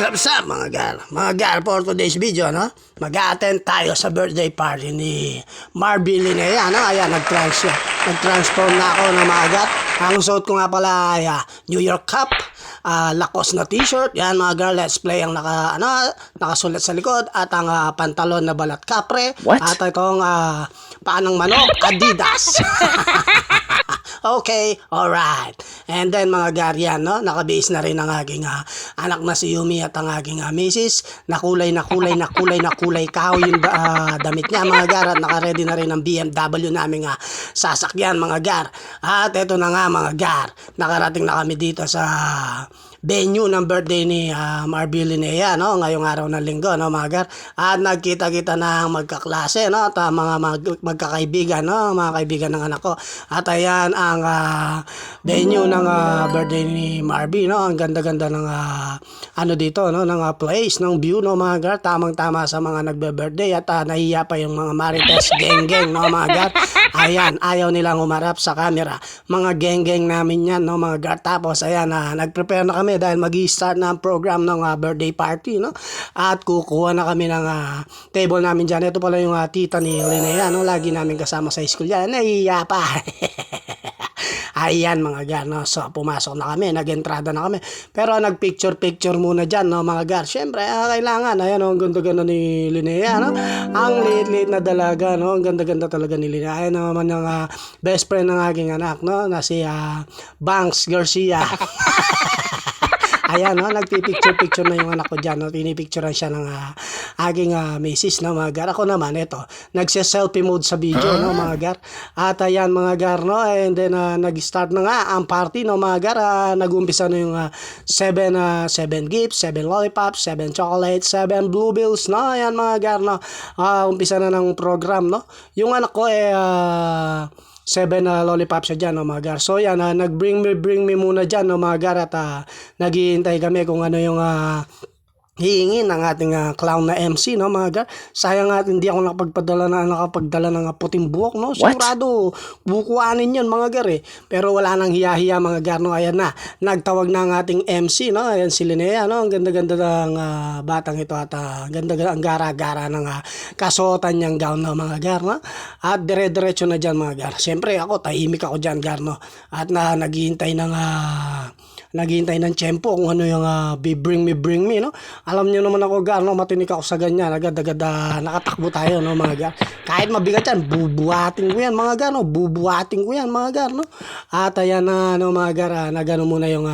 Sup mga gar? Mga gar, for today's video, no? Mag-a-attend tayo sa birthday party ni Marby Linnea, no? Ayan, nag-transform na ako ng mga gar. Ang suot ko nga pala ay New York Cup, Lacoste na t-shirt. Yan mga gar, let's play ang nakasulat sa likod. At ang pantalon na balat kapre. What? At itong paanang manok, Adidas. Okay, alright. And then mga garyan, no? Nakabase na rin ang aking anak na si Yumi at ang aking misis. Nakulay kahoy yung damit niya mga gar. At nakaredy na rin ang BMW naming sasakyan mga gar. At eto na nga mga gar. Nakarating na kami dito sa venue ng birthday ni Marby Linnea, no? Ngayong araw ng linggo, no mga gar. At nagkita-kita na magkaklase, no? At mga magkakaibigan, no? Mga kaibigan ng anak ko. At ayan ang venue ng birthday ni Marby, no? Ang ganda-ganda ng ano dito, no? Ng place, ng view, no mga gar. Tamang-tama sa mga nagbe-birthday at nahiya pa yung mga Marites geng-geng, no mga gar. Ayan, ayaw nilang umarap sa camera. Mga geng-geng namin yan, no mga gar. Tapos ayan, nag-prepare na kami dahil mag-i-start na ang program ng birthday party, no? At kukuha na kami ng table namin dyan. Ito pala yung tita ni Linnea, no? Lagi namin kasama sa school yan. Nahiya pa. Ayan mga gar, no? So pumasok na kami, nag-entrada na kami. Pero nag-picture muna dyan, no mga gar. Siyempre, kailangan. Ayan, no? Ang ganda-ganda ni Linnea, no? Ang liit-liit na dalaga, no? Ang ganda-ganda talaga ni Linnea. Ayan naman yung best friend ng aking anak, no? Na si Banks Garcia. Ayan, no? Nagpipicture na yung anak ko dyan, no? Pinipicturean siya ng aking misis, no mga gar. Ako naman, ito, nagse-selfie mode sa video, no mga gar. At ayan mga gar, no? And then, nag-start na nga ang party, no mga gar. Nag-umpisa na yung 7 gifts, 7 lollipops, 7 chocolates, 7 blue bills, no? Ayan mga gar, no? Umpisa na ng program, no? Yung anak ko, 7 lollipops siya dyan, no, mga gar. So, yan, nag-bring me muna dyan, no, mga gar. At naghihintay kami kung ano yung hihingi ng ating clown na MC, no, mga gar. Sayang nga, hindi ako nakapagdala ng puting buhok, no. Sigurado, bukuanin yun, mga gar, eh. Pero wala nang hiya-hiya, mga gar, no. Ayan na, nagtawag na ang ating MC, no. Ayan si Linnea, no. Ang ganda-ganda ng batang ito at ganda ang gara-gara ng kasuotan niyang gown, no, mga gar, no. At dire-diretso na dyan, mga gar. Siyempre, ako, tahimik ako dyan, gar, no. At naghihintay ng tiyempo kung ano yung bring me, no. Alam niyo naman ako, gar, no, matinik ako sa ganyan. Agad-agad nakatakbo tayo, no, mga gar. Kahit mabigat yan, bubuhatin ko yan, mga gar, no. Bubuhatin ko yan, mga gar, no. At ayan na, no, mga gar, nagano muna yung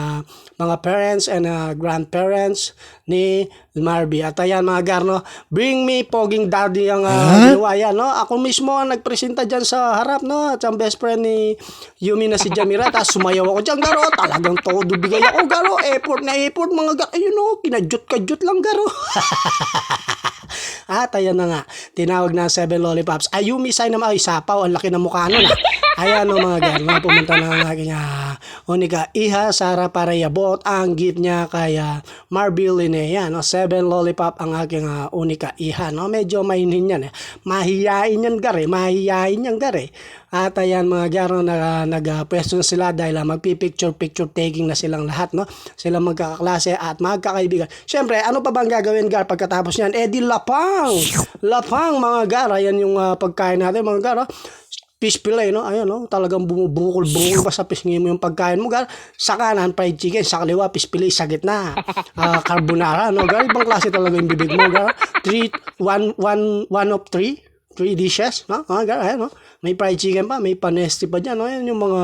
mga parents and grandparents ni Marby. At ayan, mga gar, no, bring me poging daddy ang ginawa yan, no. Ako mismo ang nagpresenta dyan sa harap, no. At ang best friend ni Yumi na si Jamira. Tapos sumayaw ako dyan, garo. Talagang todo bigay ako, garo. Effort, mga gar. Ayun, no, kinadyot lang, garo. At ayan na nga, tinawag na 7 lollipops. Yumi sign naman, sapaw, ang laki ng mukha nun, Ayan, no, mga gar, no, pumunta na ang aking unika iha, Sara Parayabot, ang gift niya kay Marby Linnea, no, 7 lollipop ang aking unika iha, no, medyo mahinin yan, mahihain yan, gar, At ayan, mga gar, no, nagpwesto na sila dahil magpipicture taking na silang lahat, no, silang magkakaklase at magkakaibigan. Siyempre, ano pa bang gagawin, gar, pagkatapos niyan? Di lapang, mga gar. Ayan yung pagkain natin, mga gar, fish fillet, no? Ayun, no? Talagang bumubukol pa sa pisngi mo yung pagkain mo, gar. Sa kanan, fried chicken. Sa kaliwa, fish fillet. Sa gitna, carbonara, no? Gar, ibang klase talaga yung bibig mo, gar. 1 of 3 dishes, no? Gar, ayun, no? May fried chicken pa, may panesti pa dyan, no? Yan yung mga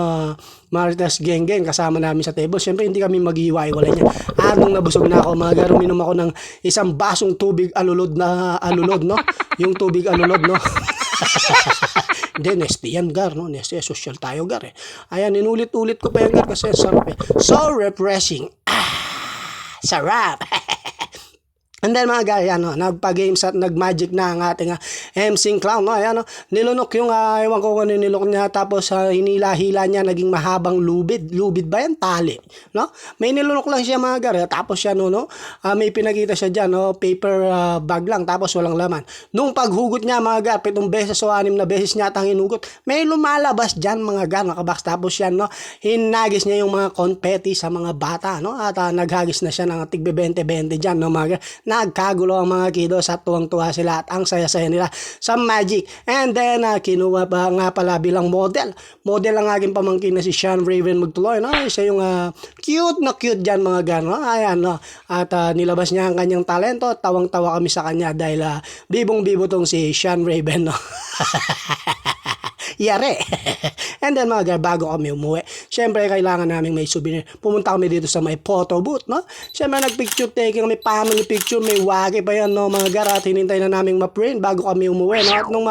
Marites geng-geng kasama namin sa table. Siyempre, hindi kami mag-iwa-iwalay niya. Nung nabusog na ako, mga gar, uminom ako ng isang basong tubig alulod, no? Yung tubig alulod, no? Hindi, Nesty yan, gar, no? Nesty, social tayo, gar, Ayan, inulit-ulit ko pa yan, gar, kasi sarap, So refreshing. Sarap. And then, mga gar, yan, no? Nagpa-games at nag-magic na ang ating MC Clown, no? Ayan, no? Nilunok yung, ewan ko kung ano nilunok niya, tapos hinila-hila niya, naging mahabang lubid. Lubid ba yan? Tali, no? May nilunok lang siya mga gar, tapos siya, no, may pinakita siya dyan, no? Paper bag lang, tapos walang laman. Nung paghugot niya mga gar, 7 beses o 6 na beses niya atang hinugot, may lumalabas dyan mga gar, nakabox. Tapos yan, no? Hinagis niya yung mga confetti sa mga bata, no? At naghagis na siya ng tigbe 20-20 dyan, no mga gar. Nagkagulo ang mga kiddos at tuwang-tuwa sila at ang saya-saya nila sa Magic. And then, kinuha pa nga pala bilang model. Model ang aking pamangkin na si Sean Raven Magtuloy, no? Siya yung cute na cute dyan mga gar, no? Ayan, no? At nilabas niya ang kanyang talento. Tawang-tawa kami sa kanya dahil bibong-bibo tong si Sean Raven, no? Yare. And then mga gar, bago kami umuwi, syempre kailangan namin may souvenir. Pumunta kami dito sa may photo booth, no? Syempre nag-picture taking, may family picture, may wagi pa yan, no mga gar, at hinintay na namin ma-print bago kami umuwi, no? At nung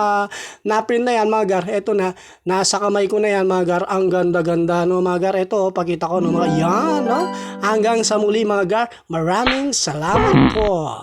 na-print na yan mga gar, eto na, nasa kamay ko na yan mga gar, ang ganda-ganda, no mga gar, eto, pakita ko, no mga yan, no? Hanggang sa muli mga gar, maraming salamat po.